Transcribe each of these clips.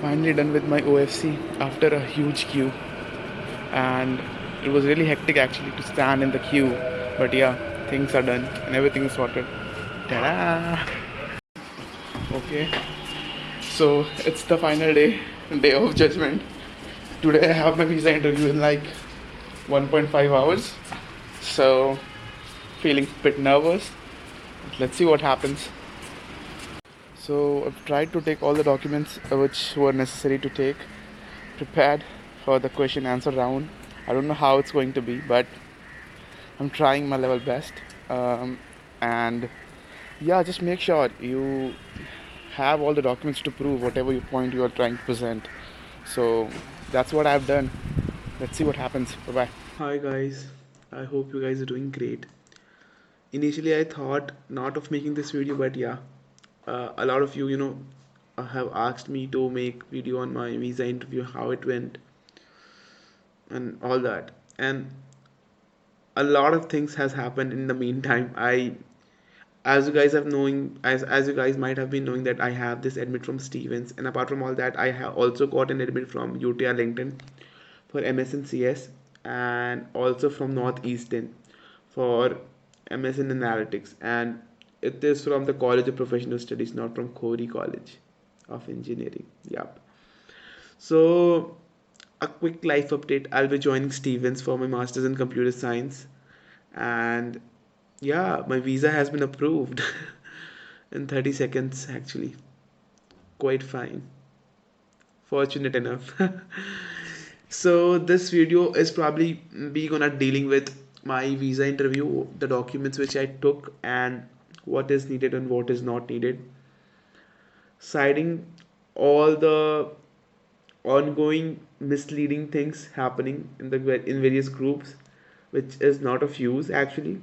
finally done with my OFC after a huge queue, and it was really hectic actually to stand in the queue. But yeah, things are done and everything is sorted. Ta-da! Okay, so it's the final day of judgment. Today I have my visa interview in like 1.5 hours, so feeling a bit nervous. Let's see what happens. So I've tried to take all the documents which were necessary to take, prepared for the question answer round. I don't know how it's going to be, but I'm trying my level best. And yeah, just make sure you have all the documents to prove whatever you point you are trying to present. So that's what I've done. Let's see what happens. Bye bye. Hi guys, I hope you guys are doing great. Initially, I thought not of making this video, but yeah, a lot of you have asked me to make video on my visa interview, how it went, and all that. And a lot of things has happened in the meantime. As you guys have knowing, as you guys might have been knowing that I have this admit from Stevens, and apart from all that, I have also got an admit from UTR LinkedIn for MS and CS, and also from Northeastern for MS in Analytics, and it is from the College of Professional Studies, not from Khori College of Engineering. Yep. So a quick life update. I'll be joining Stevens for my master's in computer science, and yeah, my visa has been approved in 30 seconds actually. Quite fine. Fortunate enough. So this video is probably be gonna dealing with my visa interview, the documents which I took, and what is needed and what is not needed, citing all the ongoing misleading things happening in various groups, which is not of use actually.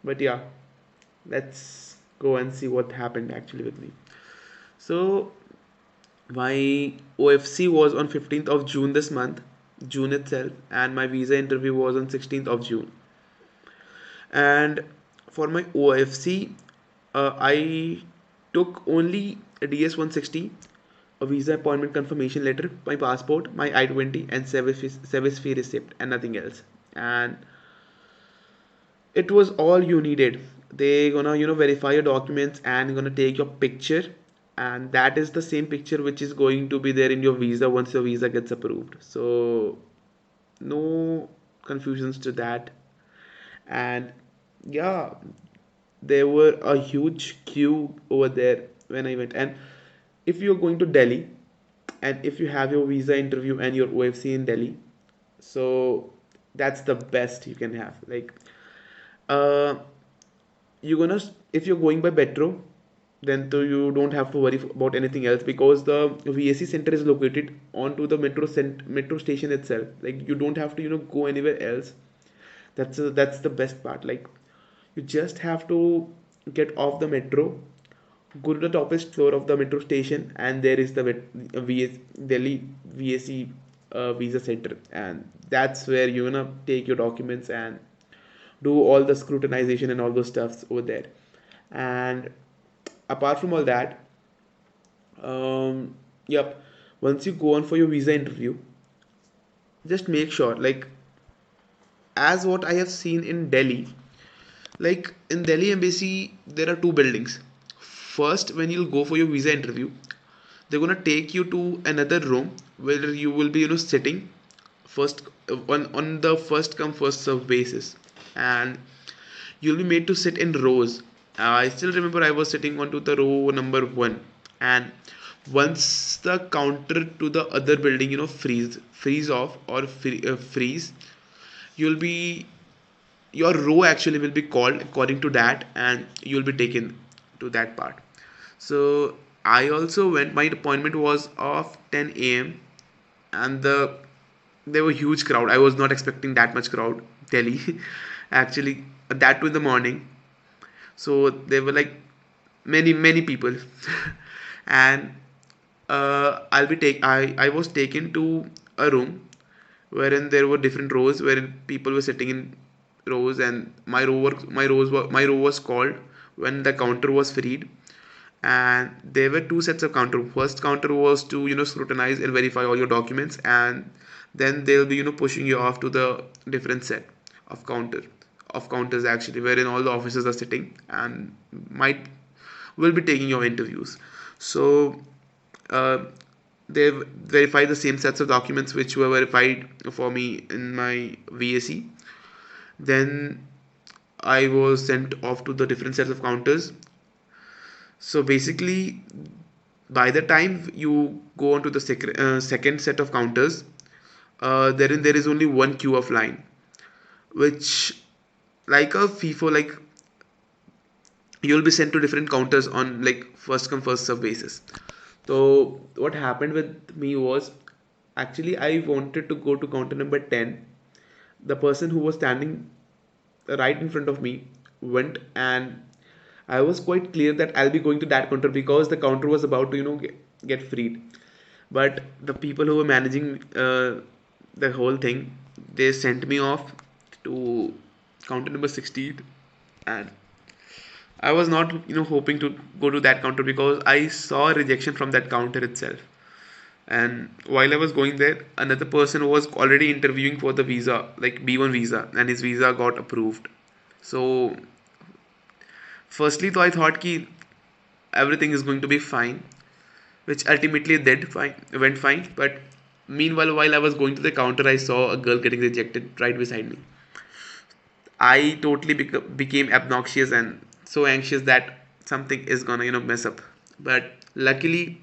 But yeah, let's go and see what happened actually with me. So my OFC was on 15th of June this month, June itself, and my visa interview was on 16th of June. And for my OFC, I took only a DS 160, a visa appointment confirmation letter, my passport, my I-20, and service fee receipt, and nothing else. And it was all you needed. They gonna verify your documents and gonna take your picture, and that is the same picture which is going to be there in your visa once your visa gets approved. So no confusions to that. And yeah, there were a huge queue over there when I went. And if you're going to Delhi, and if you have your visa interview and your OFC in Delhi, so that's the best you can have. Like, uh, you're gonna if you're going by metro, then you don't have to worry about anything else, because the VAC center is located onto the metro station itself. Like, you don't have to go anywhere else. That's the best part. Like, you just have to get off the metro, go to the topest floor of the metro station, and there is the Delhi VAC visa center, and that's where you're gonna take your documents and do all the scrutinization and all those stuffs over there. And apart from all that, yep, once you go on for your visa interview, just make sure, like, as what I have seen in Delhi, like in Delhi embassy, there are two buildings. First, when you'll go for your visa interview, they're gonna take you to another room where you will be sitting first on the first come first serve basis, and you'll be made to sit in rows. I still remember I was sitting onto the row number one, and once the counter to the other building freeze off or freeze, you'll be your row actually will be called according to that, and you'll be taken to that part. So I also went. My appointment was of 10 a.m., and there were huge crowd. I was not expecting that much crowd. Delhi, actually, that too in the morning. So there were like many people, and I was taken to a room wherein there were different rows wherein people were sitting in rows, and my row was called when the counter was freed, and there were two sets of counter. First counter was to scrutinize and verify all your documents, and then they'll be pushing you off to the different set of counters actually, wherein all the officers are sitting and might will be taking your interviews. So uh, they verified the same sets of documents which were verified for me in my VAC. Then I was sent off to the different sets of counters. So basically, by the time you go on to the second set of counters, therein there is only one queue of line, which like a FIFO, like you'll be sent to different counters on like first come first serve basis. So what happened with me was, actually I wanted to go to counter number 10. The person who was standing right in front of me went, and I was quite clear that I'll be going to that counter because the counter was about to get freed. But the people who were managing the whole thing, they sent me off to counter number 16, and I was not hoping to go to that counter because I saw a rejection from that counter itself. And while I was going there, another person was already interviewing for the visa, like B1 visa, and his visa got approved. So firstly, though, I thought ki everything is going to be fine, which ultimately did fine, went fine. But meanwhile, while I was going to the counter, I saw a girl getting rejected right beside me. I totally became obnoxious and so anxious that something is gonna mess up. But luckily,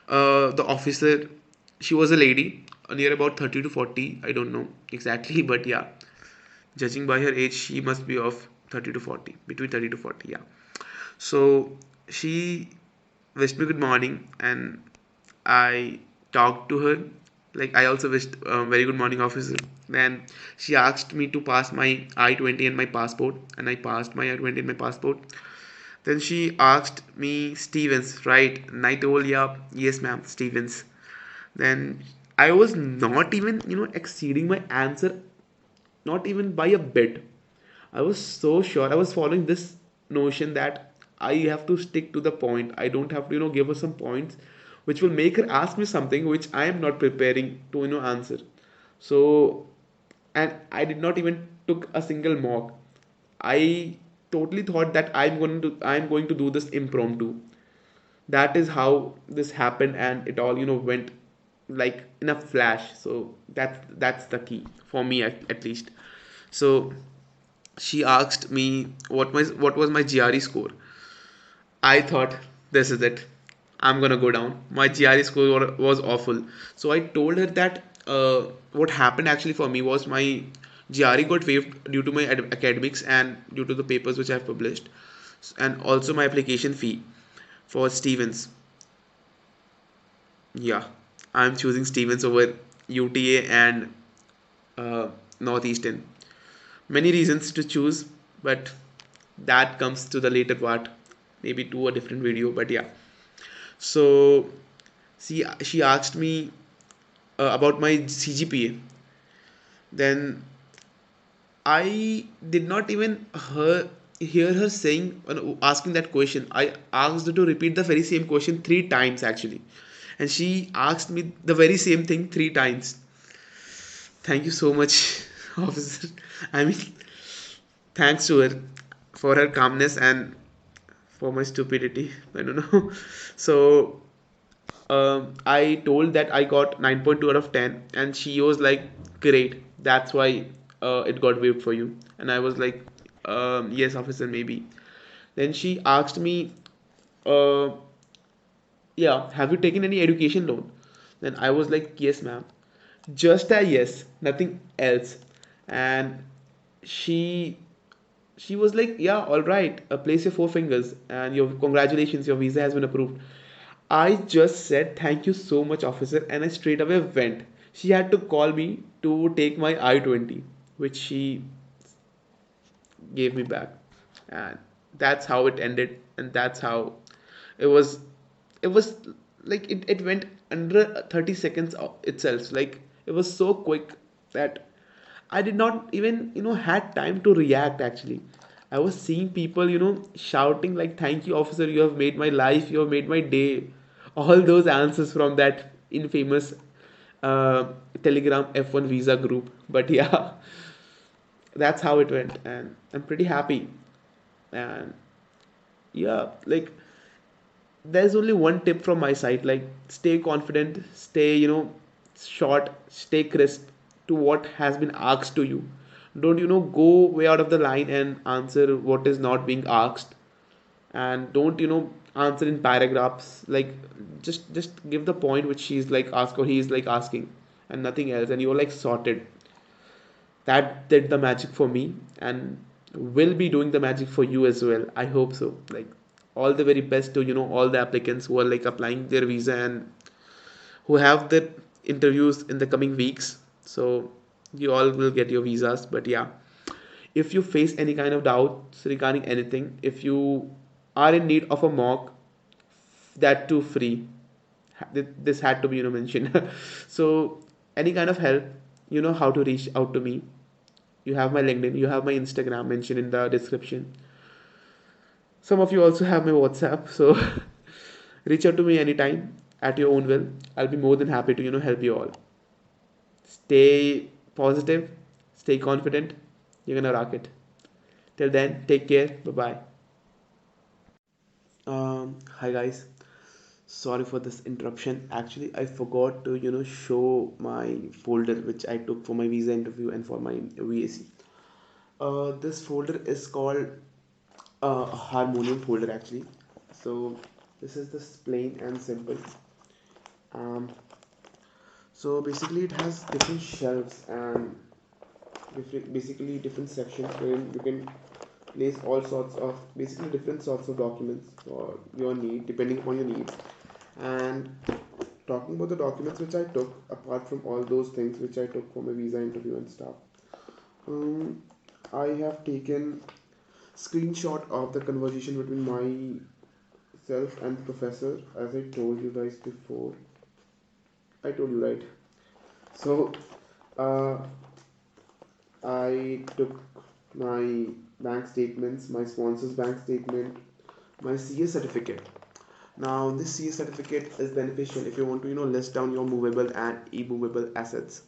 the officer, she was a lady, near about 30 to 40. I don't know exactly, but yeah, judging by her age, she must be of 30 to 40, between 30 to 40. Yeah. So she wished me good morning, and I talked to her. Like I also wished very good morning, officer. Then she asked me to pass my I-20 and my passport, and I passed my I-20 and my passport. Then she asked me Stevens, right? And I told, yeah, yes, ma'am, Stevens. Then I was not even exceeding my answer, not even by a bit. I was so sure. I was following this notion that I have to stick to the point. I don't have to, give her some points which will make her ask me something which I am not preparing to, answer. So, and I did not even took a single mock. I totally thought that I'm going to do this impromptu. That is how this happened, and it all went like in a flash. So that's the key for me, at least. So she asked me what was my GRE score. I thought, this is it. I'm gonna go down. My GRE score was awful. So I told her that what happened actually for me was my GRE got waived due to my academics and due to the papers which I've published, and also my application fee for Stevens. Yeah, I'm choosing Stevens over UTA and uh, Northeastern. Many reasons to choose, but that comes to the later part, maybe to a different video. But yeah, so she asked me about my CGPA. Then I did not even hear her saying asking that question. I asked her to repeat the very same question three times actually, and she asked me the very same thing three times. Thank you so much, officer. I mean, thanks to her for her calmness and for my stupidity. I don't know. So I told that I got 9.2 out of 10, and she was like, "Great, that's why it got waived for you." And I was like, "Yes, officer, maybe." Then she asked me, uh, "Yeah, have you taken any education loan?" Then I was like, "Yes, ma'am." Just a yes, nothing else. And she she was like, "Yeah, all right, place your four fingers, and your congratulations, your visa has been approved." I just said thank you so much, officer, and I straight away went. She had to call me to take my I-20, which she gave me back, and that's how it ended, and that's how it was. It was like it went under 30 seconds itself. Like it was so quick that I did not even had time to react actually. I was seeing people, shouting like, "Thank you, officer, you have made my life, you have made my day." All those answers from that infamous uh, Telegram F1 visa group. But yeah, that's how it went, and I'm pretty happy. And yeah, like, there's only one tip from my side, like, stay confident, stay, short, stay crisp to what has been asked to you. Don't, go way out of the line and answer what is not being asked. And don't, answer in paragraphs. Like, just give the point which she's like ask or he's like asking, and nothing else, and you're like sorted. That did the magic for me, and will be doing the magic for you as well, I hope so. Like, all the very best to, all the applicants who are like applying their visa and who have the interviews in the coming weeks. So you all will get your visas. But yeah, if you face any kind of doubts regarding anything, if you are in need of a mock, that too free. This had to be, mentioned. So any kind of help, you know how to reach out to me. You have my LinkedIn, you have my Instagram mentioned in the description. Some of you also have my WhatsApp, so reach out to me anytime at your own will. I'll be more than happy to, help you all. Stay positive, stay confident. You're gonna rock it. Till then, take care. Bye bye. Hi guys. Sorry for this interruption. Actually, I forgot to, show my folder which I took for my visa interview and for my VAC. This folder is called harmonium folder actually. So this is this plain and simple. Um, so basically it has different shelves and basically different sections wherein you can place all sorts of basically different sorts of documents for your need depending upon your needs. And talking about the documents which I took apart from all those things which I took for my visa interview and stuff, um, I have taken screenshot of the conversation between myself and the professor, as I told you guys before. I told you, right? So uh, I took my bank statements, my sponsor's bank statement, my CA certificate. Now this CA certificate is beneficial if you want to, list down your movable and immovable assets.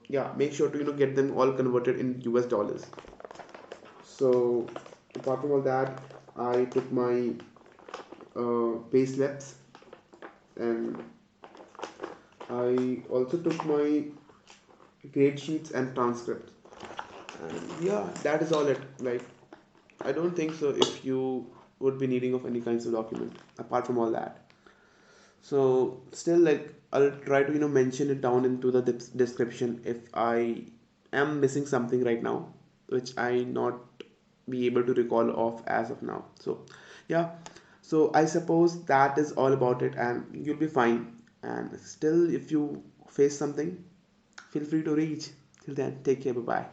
Yeah, make sure to, get them all converted in US dollars. So apart from all that, I took my pay slips, and I also took my grade sheets and transcripts. And yeah, that is all it. Like, I don't think so if you would be needing of any kinds of document apart from all that. So still, like, I'll try to, mention it down into the description if I am missing something right now, which I not be able to recall of as of now. So yeah, so I suppose that is all about it, and you'll be fine. And still, if you face something, feel free to reach. Till then, take care. Bye bye.